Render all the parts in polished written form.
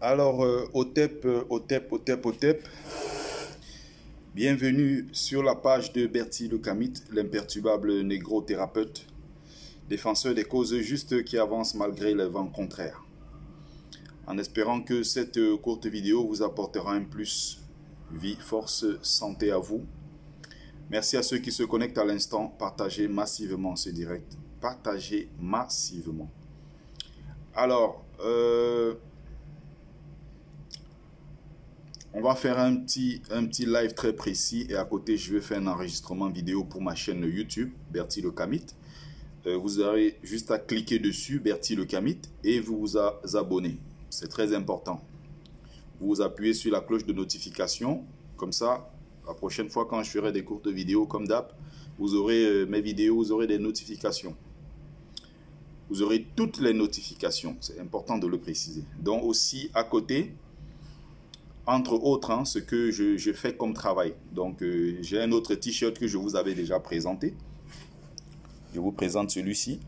Alors, OTEP, bienvenue sur la page de Bertie Le Camit, l'imperturbable négro-thérapeute, défenseur des causes justes qui avancent malgré les vents contraires. En espérant que cette courte vidéo vous apportera un plus. Vie, force, santé à vous. Merci à ceux qui se connectent à l'instant. Partagez massivement ce direct. Partagez massivement. Alors, on va faire un petit live très précis et à côté, je vais faire un enregistrement vidéo pour ma chaîne YouTube, Bertie Le Camit. Vous aurez juste à cliquer dessus, Bertie Le Camit, et vous abonner. C'est très important. Vous appuyez sur la cloche de notification. Comme ça, la prochaine fois quand je ferai des courtes vidéos comme d'hab, vous aurez mes vidéos, vous aurez des notifications. Vous aurez toutes les notifications. C'est important de le préciser. Donc aussi à côté, entre autres, ce que je fais comme travail. Donc j'ai un autre t-shirt que je vous avais déjà présenté. Je vous présente celui-ci,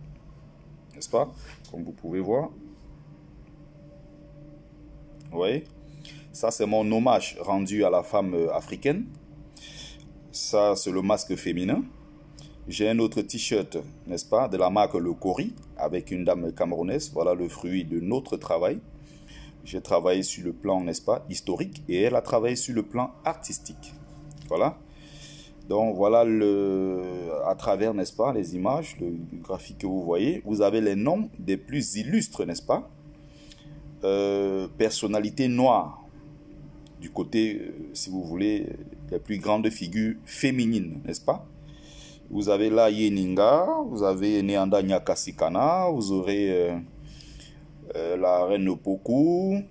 n'est-ce pas? Comme vous pouvez voir. Vous voyez? Ça, c'est mon hommage rendu à la femme africaine. Ça, c'est le masque féminin. J'ai un autre t-shirt, n'est-ce pas, de la marque Le Kori, avec une dame camerounaise. Voilà le fruit de notre travail. J'ai travaillé sur le plan, n'est-ce pas, historique, et elle a travaillé sur le plan artistique. Voilà. Donc, voilà à travers, n'est-ce pas, les images, le graphique que vous voyez. Vous avez les noms des plus illustres, n'est-ce pas, personnalités noires. Du côté, si vous voulez, les plus grandes figures féminines, n'est-ce pas? Vous avez là Yeninga, vous avez Neanda Nyakasikana, vous aurez la reine Opoku,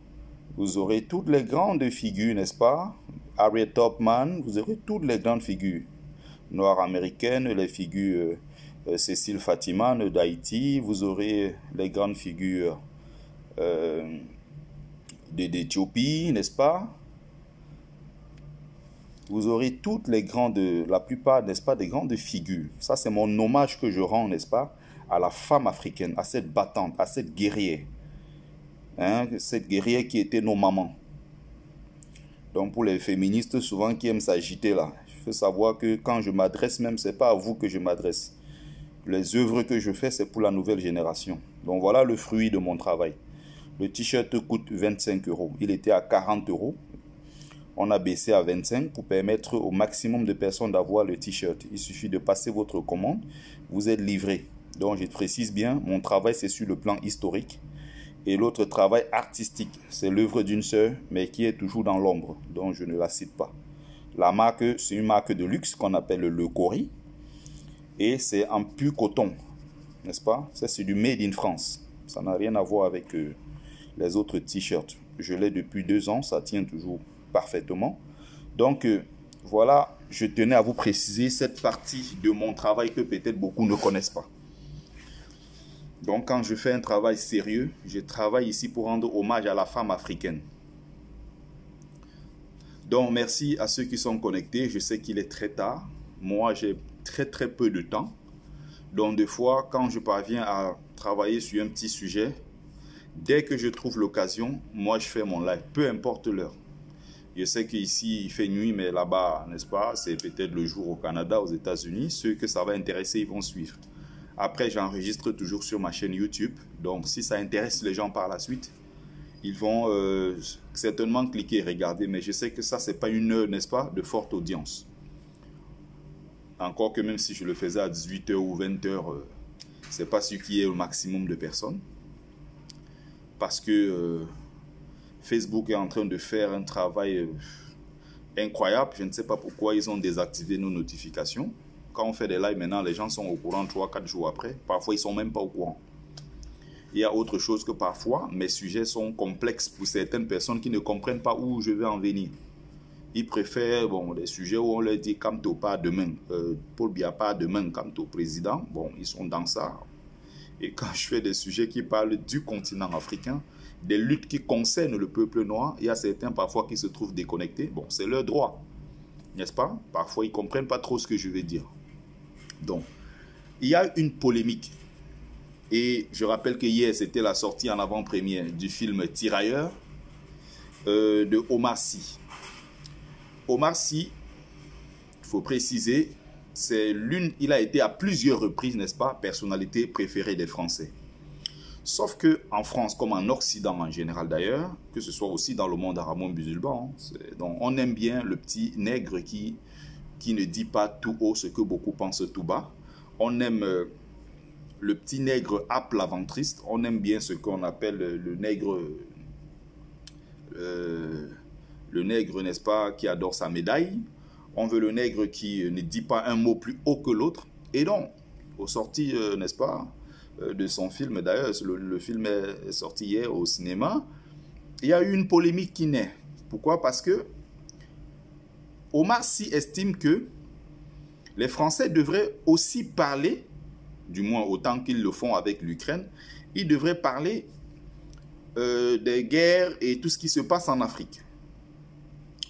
vous aurez toutes les grandes figures, n'est-ce pas? Harriet Tubman, vous aurez toutes les grandes figures noires américaines, les figures Cécile Fatiman d'Haïti, vous aurez les grandes figures d'Éthiopie, n'est-ce pas? Vous aurez toutes les grandes, la plupart, n'est-ce pas, des grandes figures. Ça, c'est mon hommage que je rends, n'est-ce pas, à la femme africaine, à cette battante, à cette guerrière. Hein, cette guerrière qui était nos mamans. Donc, pour les féministes, souvent, qui aiment s'agiter là, il faut savoir que quand je m'adresse même, ce n'est pas à vous que je m'adresse. Les œuvres que je fais, c'est pour la nouvelle génération. Donc, voilà le fruit de mon travail. Le t-shirt coûte 25 €. Il était à 40 €. On a baissé à 25 pour permettre au maximum de personnes d'avoir le t-shirt. Il suffit de passer votre commande, vous êtes livré. Donc je précise bien, mon travail c'est sur le plan historique. Et l'autre travail artistique, c'est l'œuvre d'une sœur, mais qui est toujours dans l'ombre, donc je ne la cite pas. La marque, c'est une marque de luxe qu'on appelle Le Kori. Et c'est en pur coton, n'est-ce pas? Ça c'est du Made in France. Ça n'a rien à voir avec les autres t-shirts. Je l'ai depuis 2 ans, ça tient toujours parfaitement. Donc voilà, je tenais à vous préciser cette partie de mon travail que peut-être beaucoup ne connaissent pas. Donc quand je fais un travail sérieux, je travaille ici pour rendre hommage à la femme africaine. Donc merci à ceux qui sont connectés. Je sais qu'il est très tard. Moi j'ai très peu de temps. Donc des fois quand je parviens à travailler sur un petit sujet, dès que je trouve l'occasion, moi je fais mon live, peu importe l'heure. Je sais qu'ici, il fait nuit, mais là-bas, n'est-ce pas, c'est peut-être le jour au Canada, aux États-Unis. Ceux que ça va intéresser, ils vont suivre. Après, j'enregistre toujours sur ma chaîne YouTube. Donc, si ça intéresse les gens par la suite, ils vont certainement cliquer et regarder. Mais je sais que ça, ce n'est pas une heure, n'est-ce pas, de forte audience. Encore que même si je le faisais à 18 h ou 20 h, ce n'est pas ce qui est le maximum de personnes. Parce que... Facebook est en train de faire un travail incroyable. Je ne sais pas pourquoi ils ont désactivé nos notifications. Quand on fait des lives maintenant, les gens sont au courant 3-4 jours après. Parfois, ils ne sont même pas au courant. Il y a autre chose que parfois, mes sujets sont complexes pour certaines personnes qui ne comprennent pas où je vais en venir. Ils préfèrent des sujets où on leur dit « Kamto pas demain ». Paul Biya pas demain, Kamto président. Bon, ils sont dans ça. Et quand je fais des sujets qui parlent du continent africain, des luttes qui concernent le peuple noir, il y a certains parfois qui se trouvent déconnectés. Bon, c'est leur droit, n'est-ce pas? Parfois, ils ne comprennent pas trop ce que je vais dire. Donc, il y a une polémique. Et je rappelle que hier, c'était la sortie en avant-première du film Tirailleurs. de Omar Sy. Omar Sy, il faut préciser, il a été à plusieurs reprises, n'est-ce pas, personnalité préférée des Français. Sauf que en France, comme en Occident en général d'ailleurs, que ce soit aussi dans le monde arabo-musulman, donc on aime bien le petit nègre qui ne dit pas tout haut ce que beaucoup pensent tout bas. On aime le petit nègre aplaventriste. On aime bien ce qu'on appelle le nègre, n'est-ce pas, qui adore sa médaille. On veut le nègre qui ne dit pas un mot plus haut que l'autre. Et donc, au sorti, n'est-ce pas, de son film, d'ailleurs, le film est sorti hier au cinéma, il y a eu une polémique qui naît. Pourquoi? Parce que Omar Sy estime que les Français devraient aussi parler, du moins autant qu'ils le font avec l'Ukraine, ils devraient parler des guerres et tout ce qui se passe en Afrique.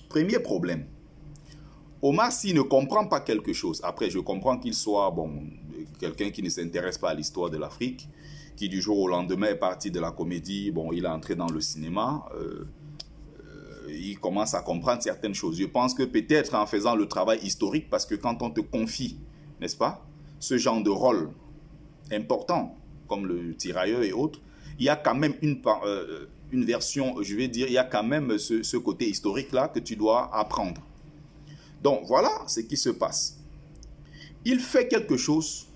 Premier problème, Omar Sy ne comprend pas quelque chose. Après, je comprends qu'il soit quelqu'un qui ne s'intéresse pas à l'histoire de l'Afrique, qui du jour au lendemain est parti de la comédie, il est entré dans le cinéma, il commence à comprendre certaines choses. Je pense que peut-être en faisant le travail historique, parce que quand on te confie, n'est-ce pas, ce genre de rôle important, comme le tirailleur et autres, il y a quand même une version, je vais dire, il y a quand même ce côté historique-là que tu dois apprendre. Donc, voilà ce qui se passe. Il fait quelque chose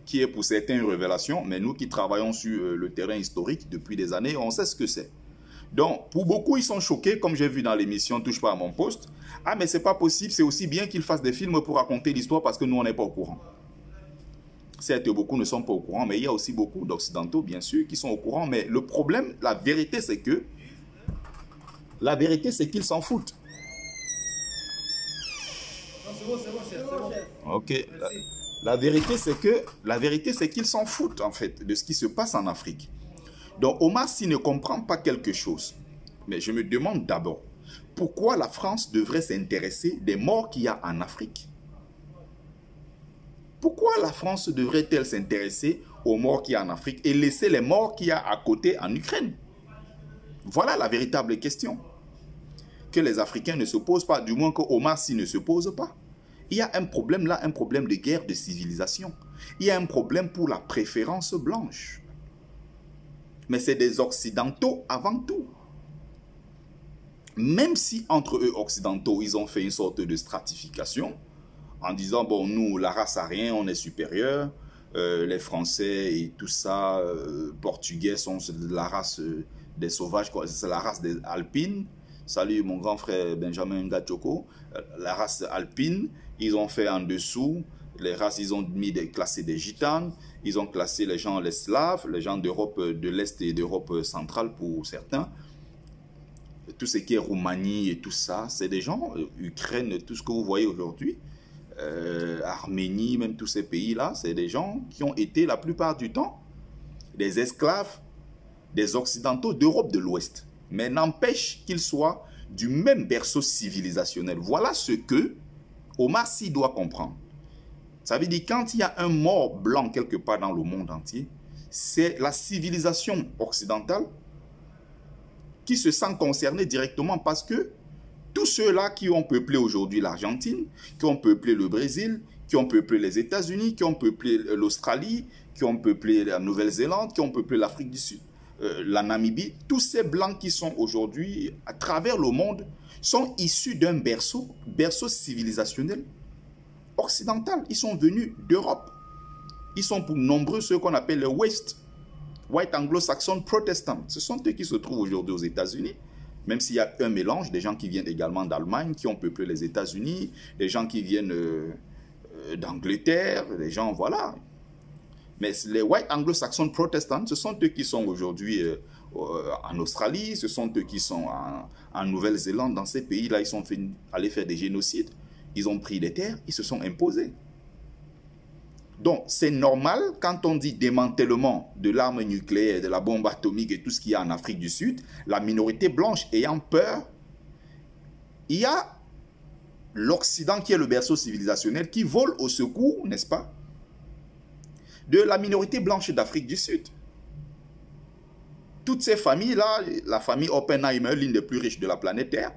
qui est pour certains une révélation, mais nous qui travaillons sur le terrain historique depuis des années, on sait ce que c'est. Donc, pour beaucoup, ils sont choqués, comme j'ai vu dans l'émission Touche pas à mon poste. Ah, mais c'est pas possible, c'est aussi bien qu'ils fassent des films pour raconter l'histoire parce que nous, on n'est pas au courant. Certes, beaucoup ne sont pas au courant, mais il y a aussi beaucoup d'Occidentaux, bien sûr, qui sont au courant. Mais le problème, la vérité, c'est que... La vérité, c'est qu'ils s'en foutent. Non, c'est bon, chef, c'est bon. Ok. La vérité, c'est qu'ils s'en foutent, en fait, de ce qui se passe en Afrique. Donc, Omar Sy ne comprend pas quelque chose. Mais je me demande d'abord, pourquoi la France devrait s'intéresser des morts qu'il y a en Afrique? Pourquoi la France devrait-elle s'intéresser aux morts qu'il y a en Afrique et laisser les morts qu'il y a à côté en Ukraine? Voilà la véritable question. Que les Africains ne se posent pas, du moins que Omar Sy ne se pose pas. Il y a un problème là, un problème de guerre de civilisation. Il y a un problème pour la préférence blanche. Mais c'est des Occidentaux avant tout. Même si entre eux Occidentaux, ils ont fait une sorte de stratification, en disant, bon, nous, la race aryenne, on est supérieur, les Français et tout ça, Portugais sont la race des sauvages, c'est la race des alpines. Salut mon grand frère Benjamin Ngachoko. La race alpine, ils ont fait en dessous, les races, ils ont classé des gitanes, ils ont classé les gens, les Slaves, les gens d'Europe de l'Est et d'Europe centrale pour certains. Tout ce qui est Roumanie et tout ça, c'est des gens, Ukraine, tout ce que vous voyez aujourd'hui, Arménie, même tous ces pays-là, c'est des gens qui ont été la plupart du temps des esclaves des Occidentaux d'Europe de l'Ouest. Mais n'empêche qu'ils soient du même berceau civilisationnel. Voilà ce que Omar Sy doit comprendre. Ça veut dire quand il y a un mort blanc quelque part dans le monde entier, c'est la civilisation occidentale qui se sent concernée directement parce que tous ceux-là qui ont peuplé aujourd'hui l'Argentine, qui ont peuplé le Brésil, qui ont peuplé les États-Unis, qui ont peuplé l'Australie, qui ont peuplé la Nouvelle-Zélande, qui ont peuplé l'Afrique du Sud, la Namibie, tous ces blancs qui sont aujourd'hui à travers le monde sont issus d'un berceau civilisationnel occidental. Ils sont venus d'Europe. Ils sont pour nombreux ceux qu'on appelle les White Anglo-Saxon Protestants. Ce sont eux qui se trouvent aujourd'hui aux États-Unis. Même s'il y a un mélange, des gens qui viennent également d'Allemagne, qui ont peuplé les États-Unis, des gens qui viennent d'Angleterre, des gens, voilà. Mais les White Anglo-Saxon Protestants, ce sont eux qui sont aujourd'hui en Australie, ce sont eux qui sont en Nouvelle-Zélande, dans ces pays-là, ils sont allés faire des génocides, ils ont pris des terres, ils se sont imposés. Donc, c'est normal, quand on dit démantèlement de l'arme nucléaire, de la bombe atomique et tout ce qu'il y a en Afrique du Sud, la minorité blanche ayant peur, il y a l'Occident qui est le berceau civilisationnel qui vole au secours, n'est-ce pas, de la minorité blanche d'Afrique du Sud. toutes ces familles-là, la famille Oppenheimer, l'une des plus riches de la planète Terre,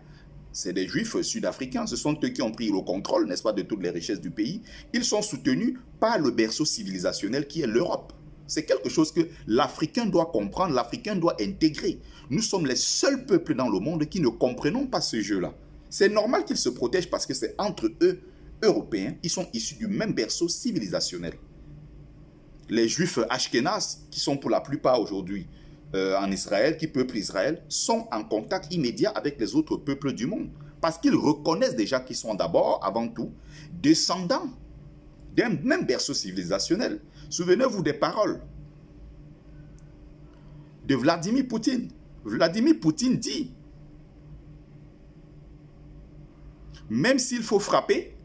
c'est des juifs sud-africains. Ce sont eux qui ont pris le contrôle, n'est-ce pas, de toutes les richesses du pays. Ils sont soutenus par le berceau civilisationnel qui est l'Europe. C'est quelque chose que l'Africain doit comprendre, l'Africain doit intégrer. Nous sommes les seuls peuples dans le monde qui ne comprenons pas ce jeu-là. C'est normal qu'ils se protègent parce que c'est entre eux, Européens, ils sont issus du même berceau civilisationnel. Les Juifs ashkénazes, qui sont pour la plupart aujourd'hui en Israël, qui peuplent Israël, sont en contact immédiat avec les autres peuples du monde. Parce qu'ils reconnaissent déjà qu'ils sont d'abord, avant tout, descendants d'un même berceau civilisationnel. Souvenez-vous des paroles de Vladimir Poutine. Vladimir Poutine dit, même s'il faut frapper,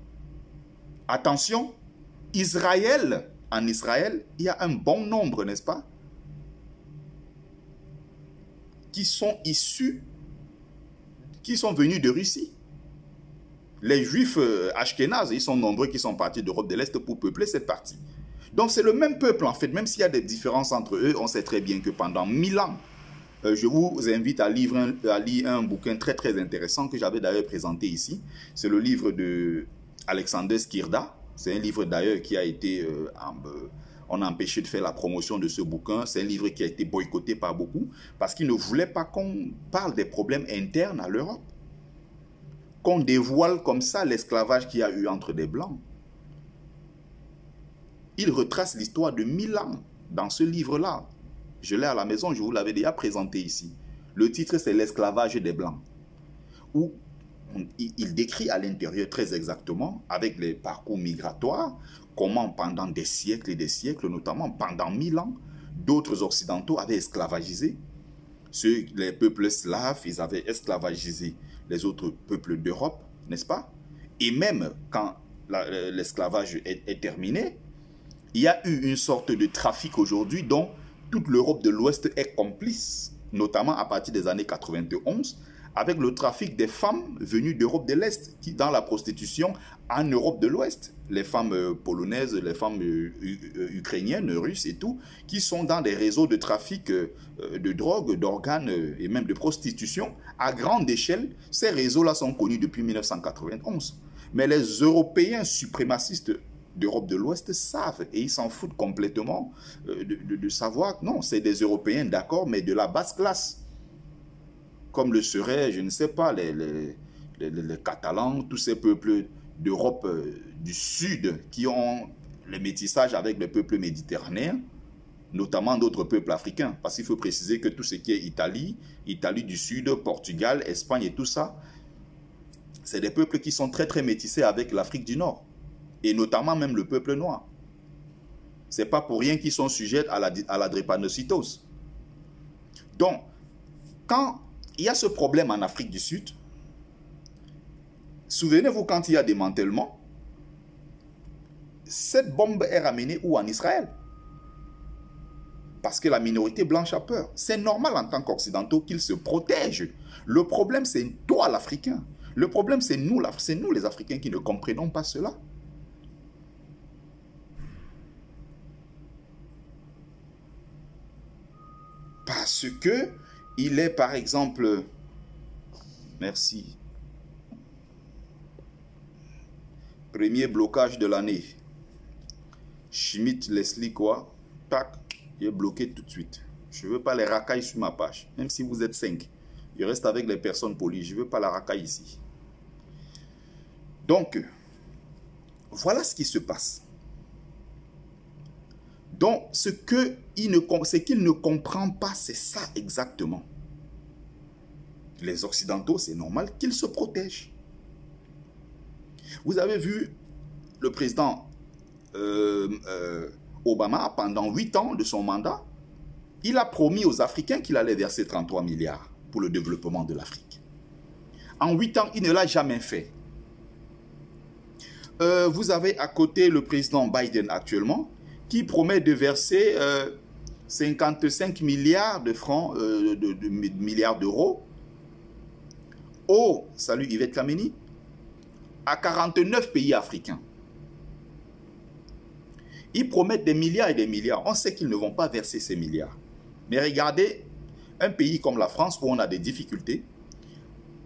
attention, Israël, en Israël, il y a un bon nombre, n'est-ce pas, qui sont issus, qui sont venus de Russie. Les Juifs ashkénazes, ils sont nombreux qui sont partis d'Europe de l'Est pour peupler cette partie. Donc c'est le même peuple en fait, même s'il y a des différences entre eux, on sait très bien que pendant 1000 ans, je vous invite à lire un bouquin très très intéressant que j'avais d'ailleurs présenté ici. C'est le livre de Alexander Skirda. C'est un livre d'ailleurs qui a été... on a empêché de faire la promotion de ce bouquin. C'est un livre qui a été boycotté par beaucoup parce qu'il ne voulait pas qu'on parle des problèmes internes à l'Europe. Qu'on dévoile comme ça l'esclavage qu'il y a eu entre des Blancs. Il retrace l'histoire de 1000 ans dans ce livre-là. Je l'ai à la maison, je vous l'avais déjà présenté ici. Le titre, c'est l'esclavage des Blancs. Où il décrit à l'intérieur très exactement, avec les parcours migratoires, comment pendant des siècles et des siècles, notamment pendant 1000 ans, d'autres occidentaux avaient esclavagisé. Les peuples slaves, ils avaient esclavagisé les autres peuples d'Europe, n'est-ce pas? Et même quand l'esclavage est terminé, il y a eu une sorte de trafic aujourd'hui dont toute l'Europe de l'Ouest est complice, notamment à partir des années 91, avec le trafic des femmes venues d'Europe de l'Est, qui dans la prostitution en Europe de l'Ouest, les femmes polonaises, les femmes ukrainiennes, russes et tout, qui sont dans des réseaux de trafic de drogue, d'organes et même de prostitution à grande échelle. Ces réseaux-là sont connus depuis 1991. Mais les Européens suprémacistes d'Europe de l'Ouest savent et ils s'en foutent complètement de savoir que non, c'est des Européens, d'accord, mais de la basse classe. Comme le seraient, je ne sais pas, les Catalans, tous ces peuples d'Europe du Sud qui ont le métissage avec les peuples méditerranéens, notamment d'autres peuples africains. Parce qu'il faut préciser que tout ce qui est Italie, Italie du Sud, Portugal, Espagne et tout ça, c'est des peuples qui sont très très métissés avec l'Afrique du Nord. Et notamment même le peuple noir. Ce n'est pas pour rien qu'ils sont sujets à la drépanocytose. Donc, quand il y a ce problème en Afrique du Sud, souvenez-vous quand il y a démantèlement, cette bombe est ramenée où? En Israël. Parce que la minorité blanche a peur. C'est normal en tant qu'occidentaux qu'ils se protègent. Le problème, c'est toi l'Africain. Le problème, c'est nous les Africains qui ne comprenons pas cela. Parce que il est par exemple, merci, premier blocage de l'année, Schmitt, Leslie quoi, tac, il est bloqué tout de suite. Je ne veux pas les racailles sur ma page, même si vous êtes 5. Je reste avec les personnes polies, je ne veux pas la racaille ici. Donc, voilà ce qui se passe. Donc, ce qu'il ne comprend pas, c'est ça exactement. Les Occidentaux, c'est normal qu'ils se protègent. Vous avez vu le président Obama, pendant 8 ans de son mandat, il a promis aux Africains qu'il allait verser 33 milliards pour le développement de l'Afrique. En 8 ans, il ne l'a jamais fait. Vous avez à côté le président Biden actuellement, qui promet de verser 55 milliards de francs, milliards d'euros, salut Yvette Kameni, à 49 pays africains. Ils promettent des milliards et des milliards. On sait qu'ils ne vont pas verser ces milliards. Mais regardez Un pays comme la France où on a des difficultés,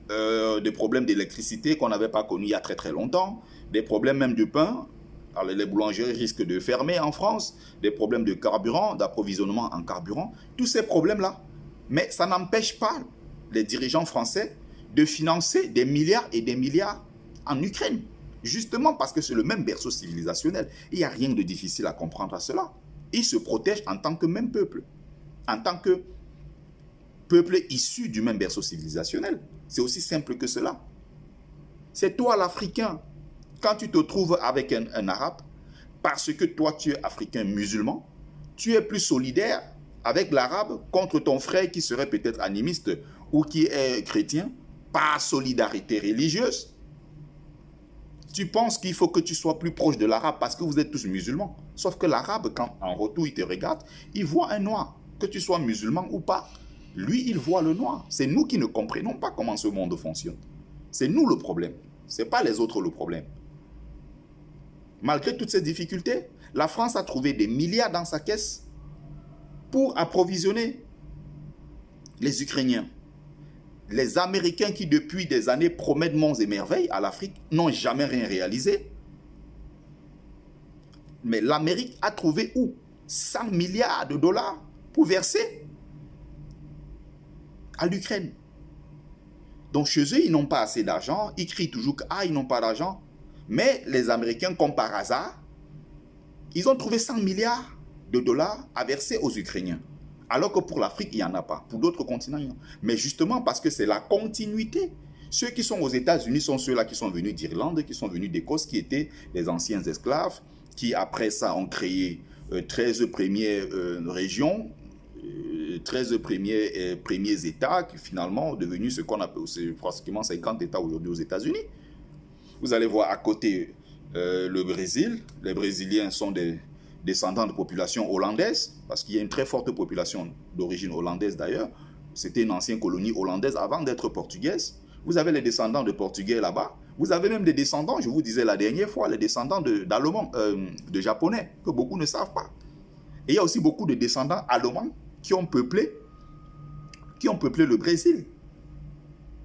des problèmes d'électricité qu'on n'avait pas connus il y a très très longtemps, des problèmes même du pain. Alors, les boulangeries risquent de fermer en France, des problèmes de carburant, d'approvisionnement en carburant, tous ces problèmes-là. Mais ça n'empêche pas les dirigeants français de financer des milliards et des milliards en Ukraine. Justement parce que c'est le même berceau civilisationnel. Il n'y a rien de difficile à comprendre à cela. Ils se protègent en tant que même peuple. En tant que peuple issu du même berceau civilisationnel. C'est aussi simple que cela. C'est toi l'Africain. Quand tu te trouves avec un Arabe, parce que toi tu es africain musulman, tu es plus solidaire avec l'Arabe contre ton frère qui serait peut-être animiste ou qui est chrétien, par solidarité religieuse. Tu penses qu'il faut que tu sois plus proche de l'Arabe parce que vous êtes tous musulmans. Sauf que l'Arabe, quand en retour il te regarde, il voit un noir, que tu sois musulman ou pas. Lui, il voit le noir. C'est nous qui ne comprenons pas comment ce monde fonctionne. C'est nous le problème. Ce n'est pas les autres le problème. Malgré toutes ces difficultés, la France a trouvé des milliards dans sa caisse pour approvisionner les Ukrainiens. Les Américains qui, depuis des années, promettent monts et merveilles à l'Afrique, n'ont jamais rien réalisé. Mais l'Amérique a trouvé où? 100 milliards de dollars pour verser à l'Ukraine. Donc chez eux, ils n'ont pas assez d'argent. Ils crient toujours que ils n'ont pas d'argent. Mais les Américains, comme par hasard, ils ont trouvé 100 milliards de dollars à verser aux Ukrainiens. Alors que pour l'Afrique, il n'y en a pas. Pour d'autres continents, il y en a. Mais justement parce que c'est la continuité. Ceux qui sont aux États-Unis sont ceux-là qui sont venus d'Irlande, qui sont venus d'Écosse, qui étaient les anciens esclaves, qui après ça ont créé 13 premières régions, 13 premiers États, qui finalement sont devenus ce qu'on appelle, c'est pratiquement 50 États aujourd'hui aux États-Unis. Vous allez voir à côté le Brésil. Les Brésiliens sont des descendants de population hollandaise, parce qu'il y a une très forte population d'origine hollandaise d'ailleurs. C'était une ancienne colonie hollandaise avant d'être portugaise. Vous avez les descendants de Portugais là-bas. Vous avez même des descendants, je vous disais la dernière fois, les descendants d'Allemands, de Japonais, que beaucoup ne savent pas. Et il y a aussi beaucoup de descendants allemands qui ont peuplé le Brésil.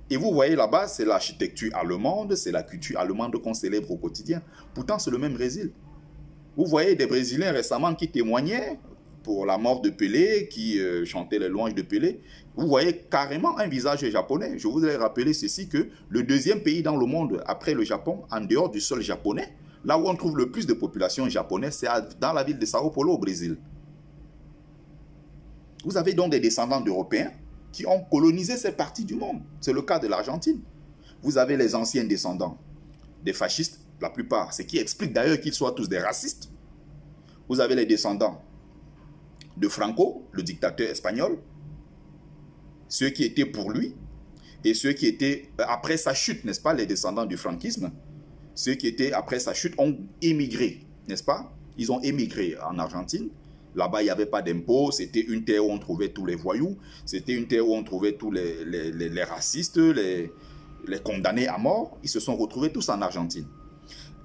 Et vous voyez là-bas, c'est l'architecture allemande, c'est la culture allemande qu'on célèbre au quotidien. Pourtant, c'est le même Brésil. Vous voyez des Brésiliens récemment qui témoignaient pour la mort de Pelé, qui chantaient les louanges de Pelé. Vous voyez carrément un visage japonais. Je voudrais rappeler ceci, que le deuxième pays dans le monde, après le Japon, en dehors du sol japonais, là où on trouve le plus de population japonaise, c'est dans la ville de Sao Paulo au Brésil. Vous avez donc des descendants d'Européens qui ont colonisé ces parties du monde. C'est le cas de l'Argentine. Vous avez les anciens descendants des fascistes, la plupart, ce qui explique d'ailleurs qu'ils soient tous des racistes. Vous avez les descendants de Franco, le dictateur espagnol, ceux qui étaient pour lui, et ceux qui étaient, après sa chute, n'est-ce pas, les descendants du franquisme, ceux qui étaient, après sa chute, ont émigré, n'est-ce pas? Ils ont émigré en Argentine. Là-bas, il n'y avait pas d'impôts, c'était une terre où on trouvait tous les voyous, c'était une terre où on trouvait tous les racistes, les condamnés à mort. Ils se sont retrouvés tous en Argentine.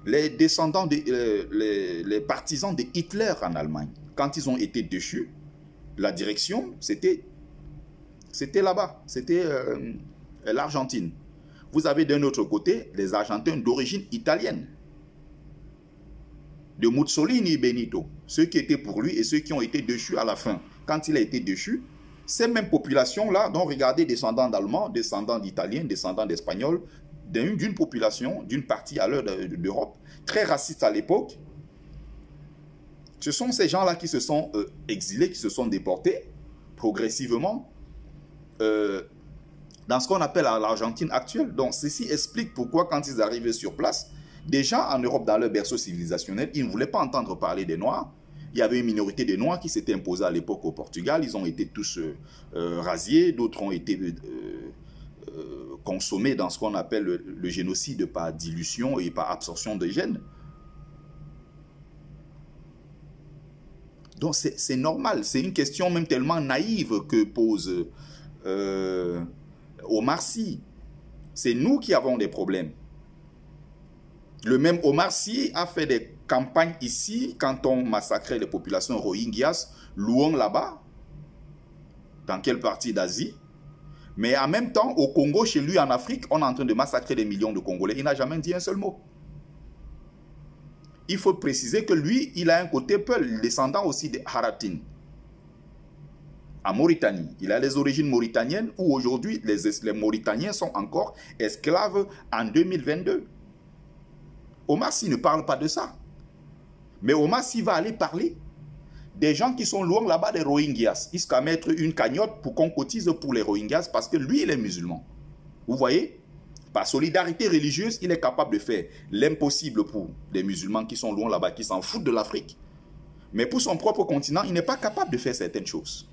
Les descendants, les partisans de Hitler en Allemagne, quand ils ont été déchus, la direction, c'était là-bas, c'était l'Argentine. Vous avez d'un autre côté les Argentins d'origine italienne, de Mussolini Benito, ceux qui étaient pour lui et ceux qui ont été déchus à la fin. Quand il a été déchu, ces mêmes populations-là, dont regardez, descendants d'Allemands, descendants d'Italiens, descendants d'Espagnols, d'une population, d'une partie à l'heure d'Europe, très raciste à l'époque, ce sont ces gens-là qui se sont exilés, qui se sont déportés progressivement dans ce qu'on appelle l'Argentine actuelle. Donc ceci explique pourquoi quand ils arrivaient sur place, déjà en Europe, dans leur berceau civilisationnel, ils ne voulaient pas entendre parler des Noirs. Il y avait une minorité des Noirs qui s'était imposée à l'époque au Portugal. Ils ont été tous rasiés, d'autres ont été consommés dans ce qu'on appelle le génocide par dilution et par absorption de gènes. Donc c'est normal, c'est une question même tellement naïve que pose Omar Sy. C'est nous qui avons des problèmes. Le même Omar Sy a fait des campagnes ici quand on massacrait les populations Rohingyas, Luang là-bas. dans quelle partie d'Asie. Mais en même temps, au Congo, chez lui en Afrique, on est en train de massacrer des millions de Congolais. Il n'a jamais dit un seul mot. Il faut préciser que lui, il a un côté Peul, descendant aussi des Haratines. En Mauritanie, il a les origines mauritaniennes où aujourd'hui les Mauritaniens sont encore esclaves en 2022. Omar Sy ne parle pas de ça. Mais Omar Sy va aller parler des gens qui sont loin là-bas des Rohingyas. Il va mettre une cagnotte pour qu'on cotise pour les Rohingyas parce que lui, il est musulman. Vous voyez? Par solidarité religieuse, il est capable de faire l'impossible pour les musulmans qui sont loin là-bas, qui s'en foutent de l'Afrique. Mais pour son propre continent, il n'est pas capable de faire certaines choses.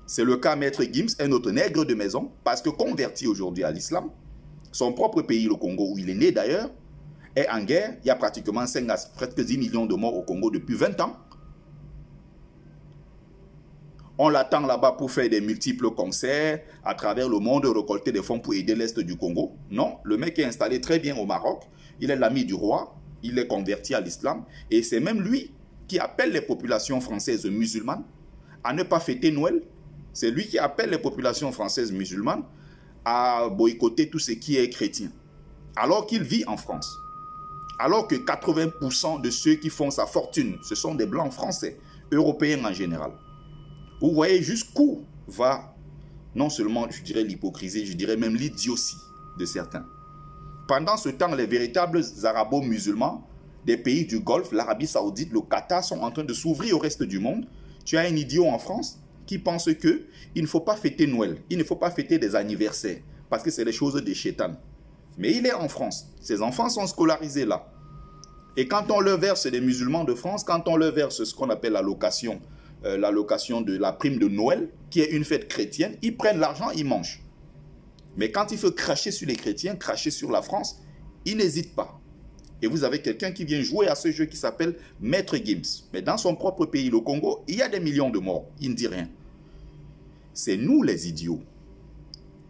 C'est le cas Maître Gims, un autre nègre de maison, parce que converti aujourd'hui à l'islam, son propre pays, le Congo, où il est né d'ailleurs, est en guerre. Il y a pratiquement 5 à presque 10 millions de morts au Congo depuis 20 ans. On l'attend là-bas pour faire des multiples concerts à travers le monde, récolter des fonds pour aider l'Est du Congo. Non, le mec est installé très bien au Maroc. Il est l'ami du roi. Il est converti à l'islam. Et c'est même lui qui appelle les populations françaises musulmanes à ne pas fêter Noël. C'est lui qui appelle les populations françaises musulmanes à boycotter tout ce qui est chrétien. Alors qu'il vit en France. Alors que 80% de ceux qui font sa fortune, ce sont des blancs français, européens en général. Vous voyez jusqu'où va, non seulement, je dirais, l'hypocrisie, je dirais même l'idiotie de certains. Pendant ce temps, les véritables arabo-musulmans des pays du Golfe, l'Arabie Saoudite, le Qatar, sont en train de s'ouvrir au reste du monde. Tu as un idiot en France qui pense qu'il ne faut pas fêter Noël, il ne faut pas fêter des anniversaires, parce que c'est les choses des chétans. Mais il est en France, ses enfants sont scolarisés là. Et quand on leur verse, des musulmans de France, quand on leur verse ce qu'on appelle l'allocation de la prime de Noël, qui est une fête chrétienne, ils prennent l'argent, ils mangent. Mais quand il faut cracher sur les chrétiens, cracher sur la France, ils n'hésitent pas. Et vous avez quelqu'un qui vient jouer à ce jeu qui s'appelle Maître Gims. Mais dans son propre pays, le Congo, il y a des millions de morts. Il ne dit rien. C'est nous les idiots.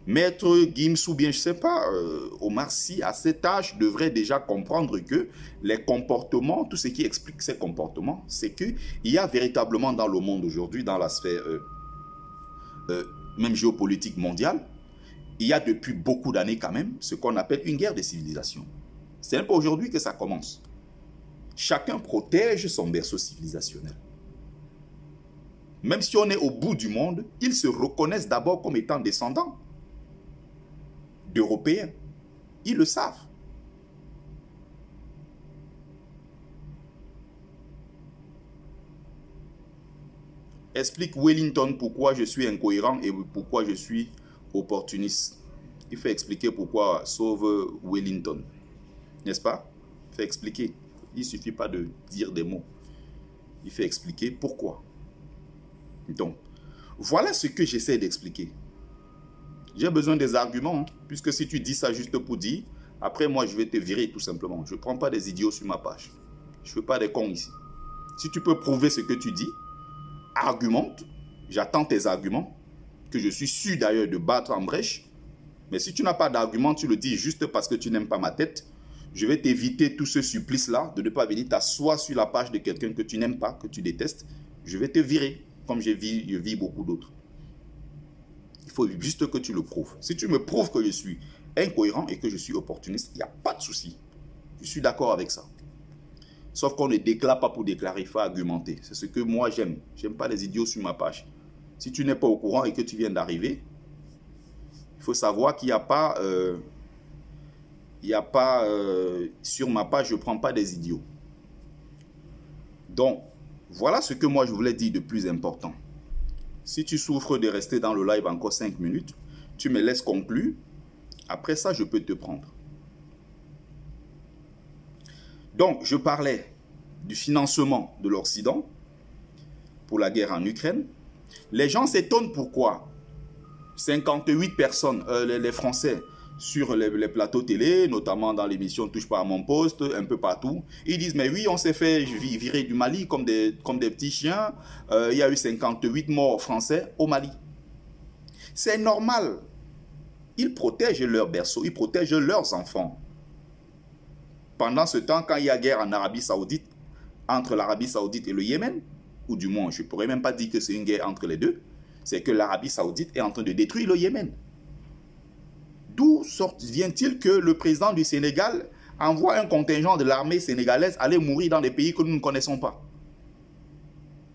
Maître Gims ou bien je ne sais pas, Omar Sy à cet âge devrait déjà comprendre que les comportements, tout ce qui explique ces comportements, c'est qu'il y a véritablement dans le monde aujourd'hui, dans la sphère même géopolitique mondiale, il y a depuis beaucoup d'années quand même ce qu'on appelle une guerre des civilisations. Ce n'est pas aujourd'hui que ça commence. Chacun protège son berceau civilisationnel. Même si on est au bout du monde, ils se reconnaissent d'abord comme étant descendants d'Européens. Ils le savent. Explique Wellington pourquoi je suis incohérent et pourquoi je suis opportuniste. Il faut expliquer pourquoi sauve Wellington. N'est-ce pas? Il faut expliquer. Il ne suffit pas de dire des mots. Il faut expliquer pourquoi. Donc, voilà ce que j'essaie d'expliquer. J'ai besoin des arguments, hein, puisque si tu dis ça juste pour dire, après moi je vais te virer tout simplement. Je ne prends pas des idiots sur ma page. Je ne fais pas des cons ici. Si tu peux prouver ce que tu dis, argumente. J'attends tes arguments, que je suis sûr d'ailleurs de battre en brèche. Mais si tu n'as pas d'argument, tu le dis juste parce que tu n'aimes pas ma tête, je vais t'éviter tout ce supplice-là de ne pas venir t'asseoir sur la page de quelqu'un que tu n'aimes pas, que tu détestes. Je vais te virer, comme je vis beaucoup d'autres. Il faut juste que tu le prouves. Si tu me prouves que je suis incohérent et que je suis opportuniste, il n'y a pas de souci. Je suis d'accord avec ça. Sauf qu'on ne déclare pas pour déclarer, il faut argumenter. C'est ce que moi j'aime. Je n'aime pas les idiots sur ma page. Si tu n'es pas au courant et que tu viens d'arriver, il faut savoir qu'il n'y a pas... sur ma page, je ne prends pas des idiots. Donc, voilà ce que moi je voulais dire de plus important. Si tu souffres de rester dans le live encore 5 minutes, tu me laisses conclure. Après ça, je peux te prendre. Donc, je parlais du financement de l'Occident pour la guerre en Ukraine. Les gens s'étonnent pourquoi 58 personnes, les Français, sur les plateaux télé, notamment dans l'émission Touche pas à mon poste, un peu partout. Ils disent, mais oui, on s'est fait virer du Mali comme des petits chiens. Il y a eu 58 morts français au Mali. C'est normal. Ils protègent leurs berceaux, ils protègent leurs enfants. Pendant ce temps, quand il y a guerre en Arabie Saoudite, entre l'Arabie Saoudite et le Yémen, ou du moins, je ne pourrais même pas dire que c'est une guerre entre les deux, c'est que l'Arabie Saoudite est en train de détruire le Yémen. D'où vient-il que le président du Sénégal envoie un contingent de l'armée sénégalaise aller mourir dans des pays que nous ne connaissons pas?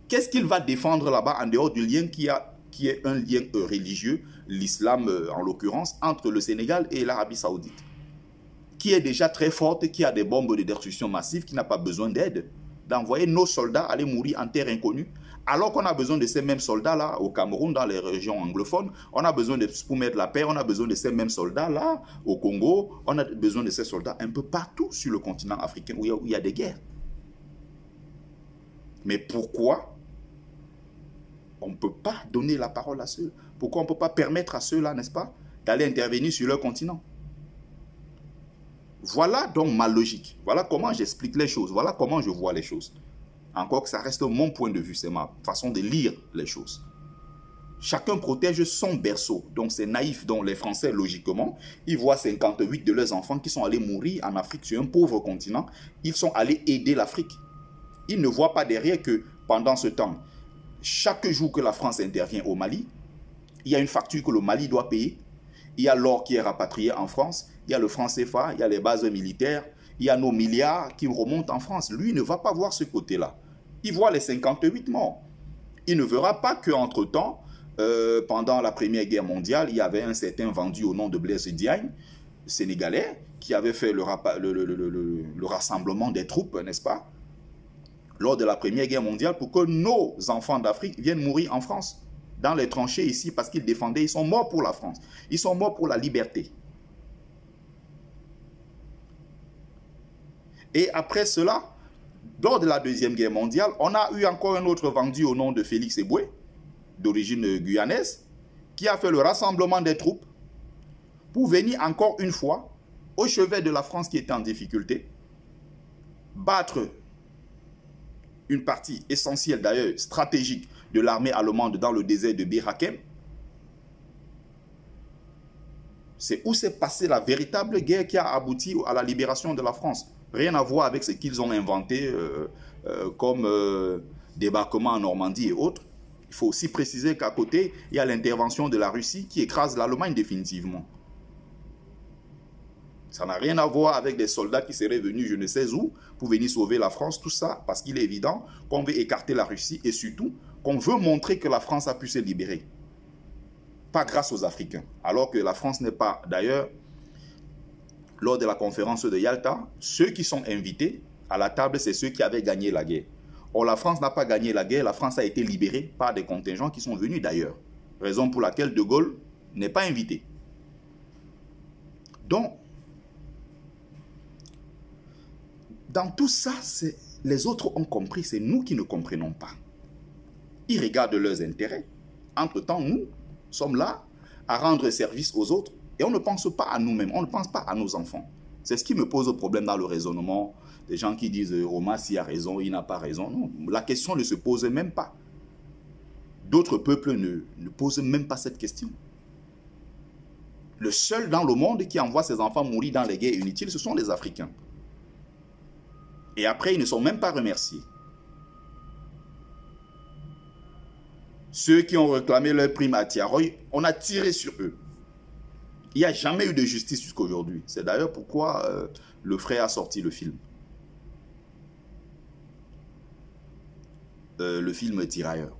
Qu'est-ce qu'il va défendre là-bas en dehors du lien qui est un lien religieux, l'islam en l'occurrence, entre le Sénégal et l'Arabie Saoudite, qui est déjà très forte, qui a des bombes de destruction massive, qui n'a pas besoin d'aide, d'envoyer nos soldats aller mourir en terre inconnue, alors qu'on a besoin de ces mêmes soldats-là au Cameroun, dans les régions anglophones, on a besoin pour mettre la paix, on a besoin de ces mêmes soldats-là au Congo, on a besoin de ces soldats un peu partout sur le continent africain où il y a des guerres. Mais pourquoi on ne peut pas donner la parole à ceux? Pourquoi on ne peut pas permettre à ceux-là, n'est-ce pas, d'aller intervenir sur leur continent? Voilà donc ma logique. Voilà comment j'explique les choses. Voilà comment je vois les choses. Encore que ça reste mon point de vue, c'est ma façon de lire les choses. Chacun protège son berceau. Donc c'est naïf. Donc les Français, logiquement, ils voient 58 de leurs enfants qui sont allés mourir en Afrique sur un pauvre continent. Ils sont allés aider l'Afrique. Ils ne voient pas derrière que pendant ce temps, chaque jour que la France intervient au Mali, il y a une facture que le Mali doit payer. Il y a l'or qui est rapatrié en France. Il y a le franc CFA, il y a les bases militaires. Il y a nos milliards qui remontent en France. Lui ne va pas voir ce côté-là. Il voit les 58 morts. Il ne verra pas qu'entre-temps, pendant la Première Guerre mondiale, il y avait un certain vendu au nom de Blaise Diagne, sénégalais, qui avait fait le rassemblement des troupes, n'est-ce pas, lors de la Première Guerre mondiale, pour que nos enfants d'Afrique viennent mourir en France, dans les tranchées ici, parce qu'ils défendaient, ils sont morts pour la France. Ils sont morts pour la liberté. Et après cela, lors de la Deuxième Guerre mondiale, on a eu encore un autre vendu au nom de Félix Eboué, d'origine guyanaise, qui a fait le rassemblement des troupes pour venir encore une fois au chevet de la France qui était en difficulté, battre une partie essentielle d'ailleurs stratégique de l'armée allemande dans le désert de Bir Hakeim. C'est où s'est passée la véritable guerre qui a abouti à la libération de la France. Rien à voir avec ce qu'ils ont inventé comme débarquement en Normandie et autres. Il faut aussi préciser qu'à côté, il y a l'intervention de la Russie qui écrase l'Allemagne définitivement. Ça n'a rien à voir avec des soldats qui seraient venus je ne sais où pour venir sauver la France. Tout ça parce qu'il est évident qu'on veut écarter la Russie et surtout qu'on veut montrer que la France a pu se libérer. Pas grâce aux Africains. Alors que la France n'est pas... D'ailleurs, lors de la conférence de Yalta, ceux qui sont invités à la table, c'est ceux qui avaient gagné la guerre. Or, la France n'a pas gagné la guerre. La France a été libérée par des contingents qui sont venus d'ailleurs. Raison pour laquelle De Gaulle n'est pas invité. Donc, dans tout ça, les autres ont compris, c'est nous qui ne comprenons pas. Ils regardent leurs intérêts. Entre-temps, nous sommes là à rendre service aux autres et on ne pense pas à nous-mêmes, on ne pense pas à nos enfants. C'est ce qui me pose problème dans le raisonnement des gens qui disent « Roma, s'il a raison, il n'a pas raison ». Non, la question ne se pose même pas. D'autres peuples ne posent même pas cette question. Le seul dans le monde qui envoie ses enfants mourir dans les guerres inutiles, ce sont les Africains. Et après, ils ne sont même pas remerciés. Ceux qui ont réclamé leur prime à Tiaroy, on a tiré sur eux. Il n'y a jamais eu de justice jusqu'à aujourd'hui. C'est d'ailleurs pourquoi le frère a sorti le film. Le film Tirailleurs.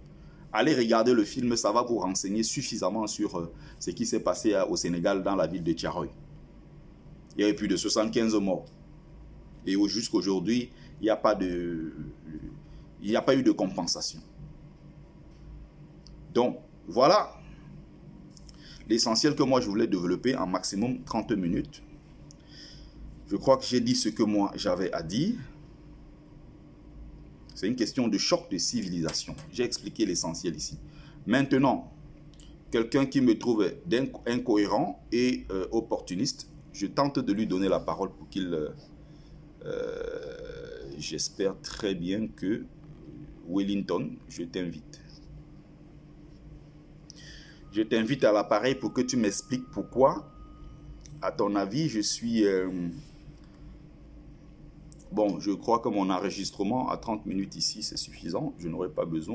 Allez regarder le film, ça va vous renseigner suffisamment sur ce qui s'est passé au Sénégal dans la ville de Tiaroy. Il y a eu plus de 75 morts. Et jusqu'à aujourd'hui, il n'y a pas eu de compensation. Donc, voilà l'essentiel que moi je voulais développer en maximum 30 minutes. Je crois que j'ai dit ce que moi j'avais à dire. C'est une question de choc de civilisation. J'ai expliqué l'essentiel ici. Maintenant, quelqu'un qui me trouve incohérent et opportuniste, je tente de lui donner la parole pour qu'il... j'espère très bien que Wellington, je t'invite. Je t'invite à l'appareil pour que tu m'expliques pourquoi, à ton avis, je suis... Bon, je crois que mon enregistrement à 30 minutes ici, c'est suffisant. Je n'aurai pas besoin.